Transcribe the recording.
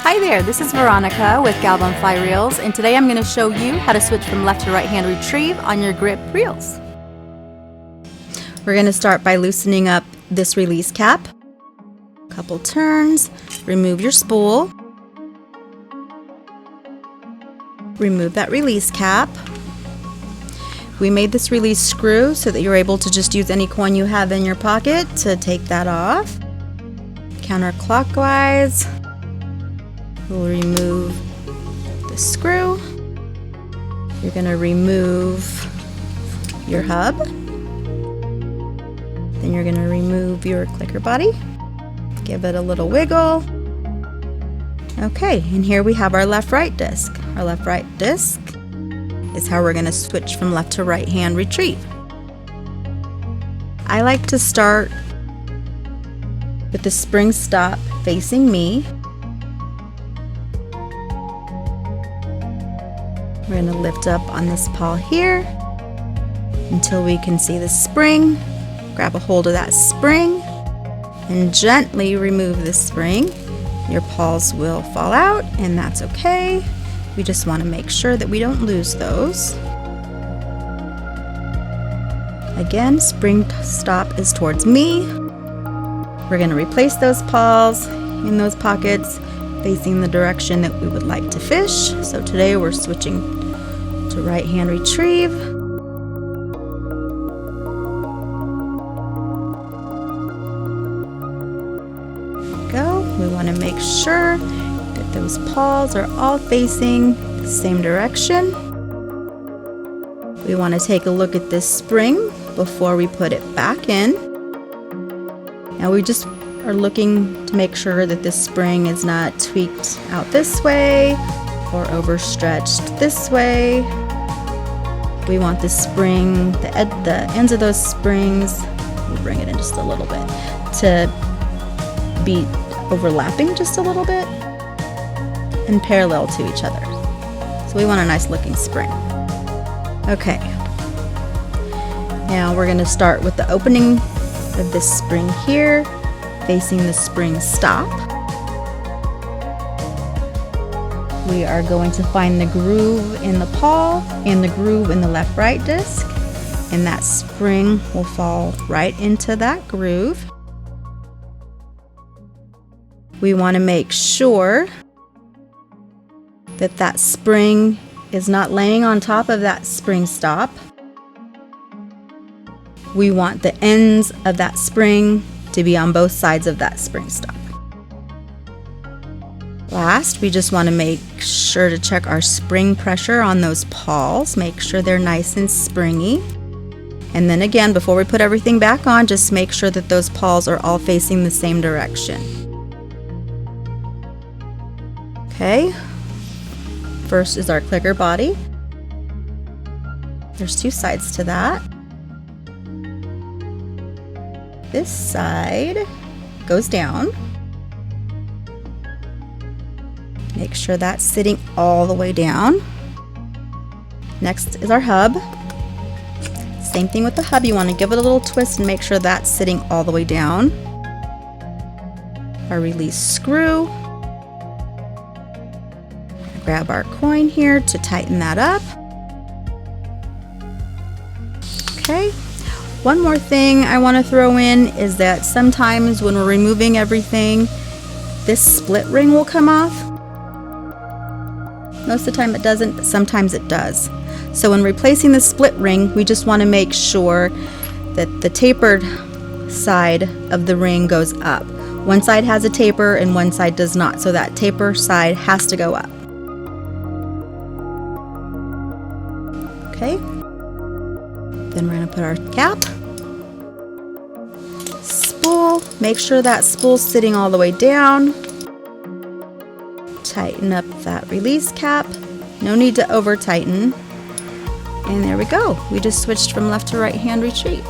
Hi there, this is Veronica with Galvan Fly Reels, and today I'm going to show you how to switch from left to right hand retrieve on your grip reels. We're going to start by loosening up this release cap. Couple turns, remove your spool, remove that release cap. We made this release screw so that you're able to just use any coin you have in your pocket to take that off. Counterclockwise, we'll remove the screw. You're going to remove your hub. Then you're going to remove your clicker body. Give it a little wiggle. Okay, and here we have our left-right disc. Our left-right disc is how we're going to switch from left to right hand retrieve. I like to start with the spring stop facing me. We're going to lift up on this pawl here until we can see the spring. Grab a hold of that spring and gently remove the spring. Your paws will fall out, and that's okay. We just want to make sure that we don't lose those. Again, spring stop is towards me. We're going to replace those paws in those pockets facing the direction that we would like to fish. So today we're switching to right hand retrieve. We want to make sure that those paws are all facing the same direction. We want to take a look at this spring before we put it back in. Now we just are looking to make sure that this spring is not tweaked out this way or overstretched this way. We want the spring, the ends of those springs, we'll bring it in just a little bit, to be overlapping just a little bit and parallel to each other. So we want a nice looking spring. Okay. Now we're going to start with the opening of this spring here, facing the spring stop. We are going to find the groove in the paw and the groove in the left-right disc, and that spring will fall right into that groove. We want to make sure that that spring is not laying on top of that spring stop. We want the ends of that spring to be on both sides of that spring stop. Last, we just want to make sure to check our spring pressure on those paws. Make sure they're nice and springy. And then again, before we put everything back on, just make sure that those paws are all facing the same direction. Okay, first is our clicker body. There's two sides to that. This side goes down. Make sure that's sitting all the way down. Next is our hub. Same thing with the hub, you want to give it a little twist and make sure that's sitting all the way down. Our release screw. Grab our coin here to tighten that up. Okay, one more thing I want to throw in is that sometimes when we're removing everything, this split ring will come off. Most of the time it doesn't, but sometimes it does. So when replacing the split ring, we just want to make sure that the tapered side of the ring goes up. One side has a taper and one side does not, so that taper side has to go up. Okay, then we're going to put our cap, spool, make sure that spool's sitting all the way down, tighten up that release cap, no need to over tighten, and there we go, we just switched from left to right hand retrieve.